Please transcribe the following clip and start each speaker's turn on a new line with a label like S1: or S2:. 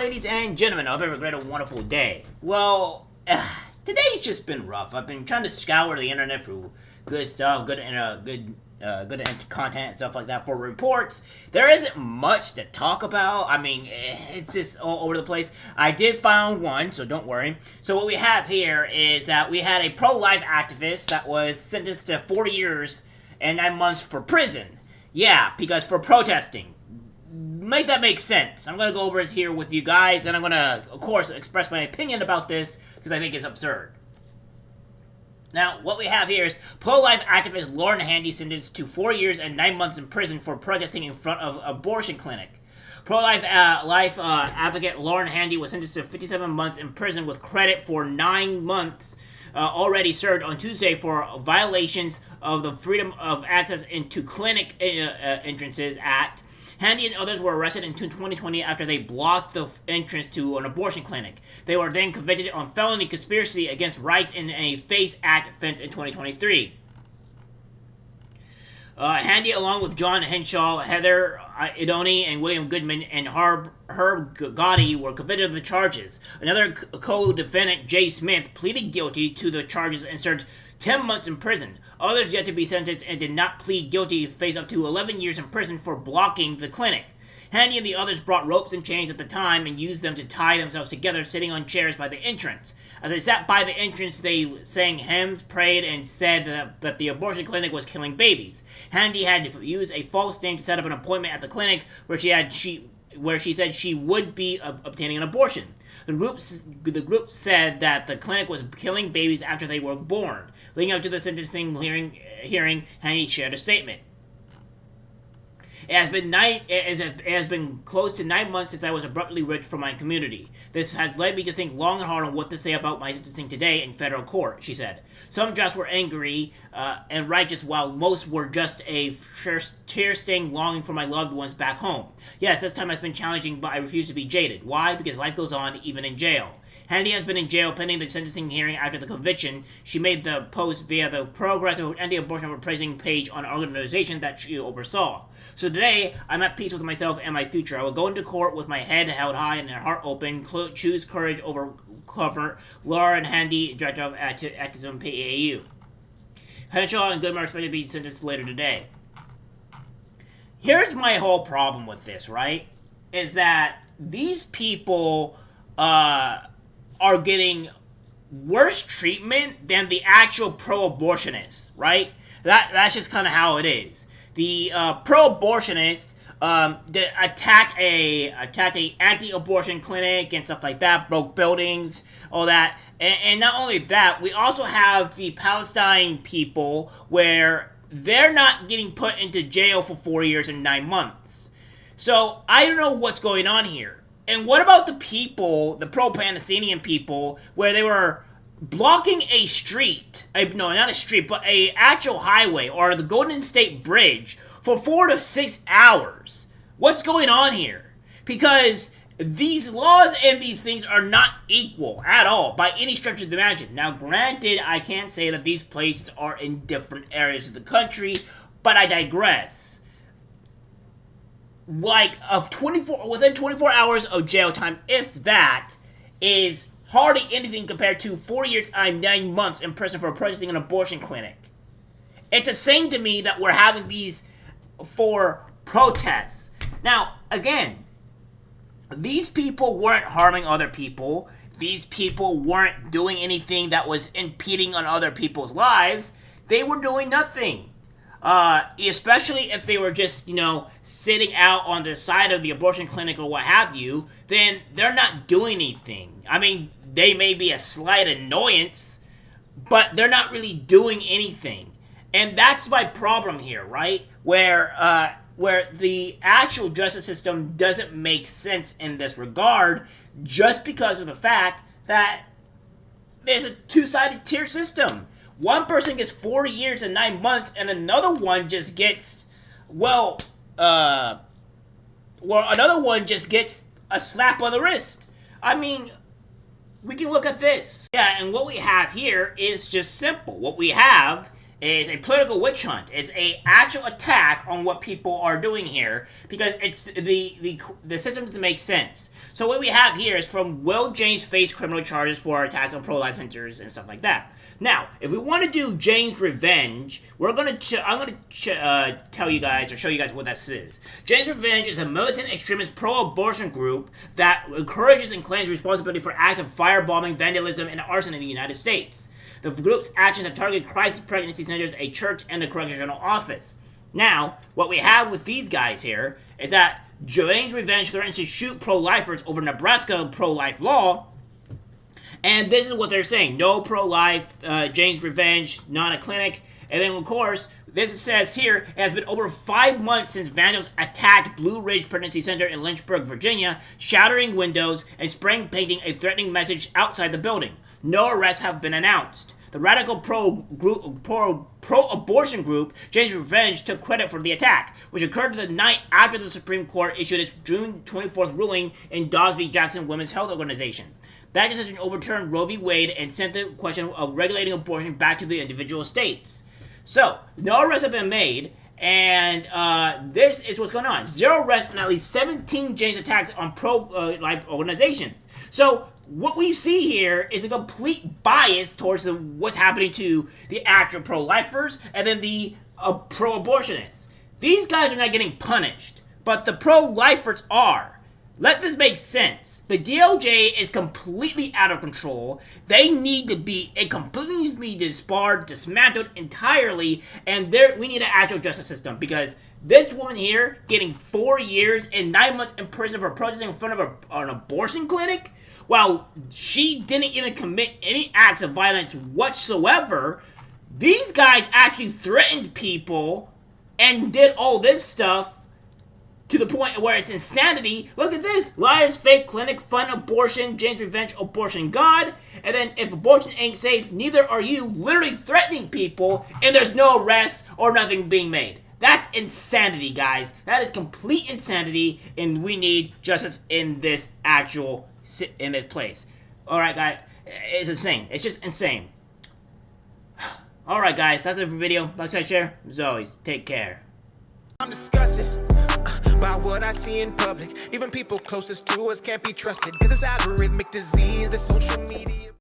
S1: ladies and gentlemen. I hope you have a great and wonderful day. Well, today's just been rough. I've been trying to scour the internet for good stuff, good content and stuff like that for reports. There isn't much to talk about. I mean, it's just all over the place. I did find one, so don't worry. So what we have here is that we had a pro-life activist that was sentenced to 4 years and 9 months for prison. Yeah, because for protesting. Make that make sense. I'm going to go over it here with you guys, and I'm going to, of course, express my opinion about this, because I think it's absurd. Now, what we have here is pro-life activist Lauren Handy sentenced to 4 years and 9 months in prison for protesting in front of an abortion clinic. Pro-life advocate Lauren Handy was sentenced to 57 months in prison with credit for 9 months already served on Tuesday for violations of the Freedom of Access into Clinic Entrances Act. Handy and others were arrested in 2020 after they blocked the entrance to an abortion clinic. They were then convicted on felony conspiracy against rights in a FACE Act offense in 2023. Handy, along with John Henshaw, Heather Idoni, and William Goodman, and Herb Gotti, were convicted of the charges. Another co-defendant, Jay Smith, pleaded guilty to the charges and served 10 months in prison. Others yet to be sentenced and did not plead guilty face up to 11 years in prison for blocking the clinic. Handy and the others brought ropes and chains at the time and used them to tie themselves together, sitting on chairs by the entrance. As they sat by the entrance, they sang hymns, prayed, and said that the abortion clinic was killing babies. Handy had to use a false name to set up an appointment at the clinic where she said she would be obtaining an abortion. The group said that the clinic was killing babies after they were born. Leading up to the sentencing hearing, Handy shared a statement. It has been close to 9 months since I was abruptly ripped from my community. This has led me to think long and hard on what to say about my sentencing today in federal court, she said. Some judges were angry and righteous, while most were just a tear-stained longing for my loved ones back home. Yes, this time has been challenging, but I refuse to be jaded. Why? Because life goes on, even in jail. Handy has been in jail pending the sentencing hearing after the conviction. She made the post via the Progressive Anti-Abortion Appraising page on an organization that she oversaw. So today, I'm at peace with myself and my future. I will go into court with my head held high and heart open, choose courage over comfort. Lauren Handy, Director of Activism, PAAU. Henshaw and Goodman are expected to be sentenced later today. Here's my whole problem with this, right? Is that these people, are getting worse treatment than the actual pro-abortionists, right? That's just kind of how it is. The pro-abortionists attack a anti-abortion clinic and stuff like that, broke buildings, all that. And not only that, we also have the Palestine people where they're not getting put into jail for 4 years and 9 months. So I don't know what's going on here. And what about the people, the pro-Palestinian people, where they were blocking a street, no, not a street, but a actual highway, or the Golden State Bridge, for 4 to 6 hours? What's going on here? Because these laws and these things are not equal at all, by any stretch of the imagination. Now, granted, I can't say that these places are in different areas of the country, but I digress. Within 24 hours of jail time, if that, is hardly anything compared to 4 years and 9 months in prison for protesting an abortion clinic. It's the same to me that we're having these for protests. Now, again, these people weren't harming other people. These people weren't doing anything that was impeding on other people's lives. They were doing nothing. Especially if they were just, sitting out on the side of the abortion clinic or what have you, then they're not doing anything. I mean, they may be a slight annoyance, but they're not really doing anything. And that's my problem here, right? Where the actual justice system doesn't make sense in this regard, just because of the fact that there's a two-sided tier system. One person gets 4 years and 9 months, and another one just gets, another one just gets a slap on the wrist. I mean, we can look at this. Yeah, and what we have here is just simple. What we have is a political witch hunt. It's a actual attack on what people are doing here because it's the system doesn't make sense. So what we have here is from Will James face criminal charges for attacks on pro-life hunters and stuff like that. Now, if we want to do Jane's Revenge, I'm gonna tell you guys or show you guys what that is. Jane's Revenge is a militant extremist pro-abortion group that encourages and claims responsibility for acts of firebombing, vandalism, and arson in the United States. The group's actions have targeted crisis pregnancy centers, a church, and the correctional office. Now, what we have with these guys here is that Jane's Revenge threatens to shoot pro-lifers over Nebraska pro-life law. And this is what they're saying. No pro-life, Jane's Revenge, not a clinic. And then, of course, this says here, it has been over 5 months since vandals attacked Blue Ridge Pregnancy Center in Lynchburg, Virginia, shattering windows and spraying painting a threatening message outside the building. No arrests have been announced. The radical pro-abortion group, Jane's Revenge, took credit for the attack, which occurred the night after the Supreme Court issued its June 24th ruling in Dobbs v. Jackson Women's Health Organization. That decision overturned Roe v. Wade and sent the question of regulating abortion back to the individual states. So, no arrests have been made, and this is what's going on. 0 arrests and at least 17 Jane's attacks on pro-life organizations. So, what we see here is a complete bias towards what's happening to the actual pro-lifers and then the pro-abortionists. These guys are not getting punished, but the pro-lifers are. Let this make sense. The DOJ is completely out of control. They need to be, it completely needs to be disbarred, dismantled entirely, and we need an actual justice system because this woman here getting 4 years and 9 months in prison for protesting in front of an abortion clinic, while she didn't even commit any acts of violence whatsoever. These guys actually threatened people and did all this stuff to the point where it's insanity. Look at this. Liars, fake clinic, fund abortion, Jane's Revenge, abortion god. And then if abortion ain't safe, neither are you. Literally threatening people and there's no arrests or nothing being made. That's insanity, guys. That is complete insanity, and we need justice in this place. Alright, guys. It's insane. It's just insane. Alright, guys. That's it for the video. Like, share. As always, take care.
S2: I'm disgusted by what I see in public. Even people closest to us can't be trusted, 'cause it's algorithmic disease, the social media.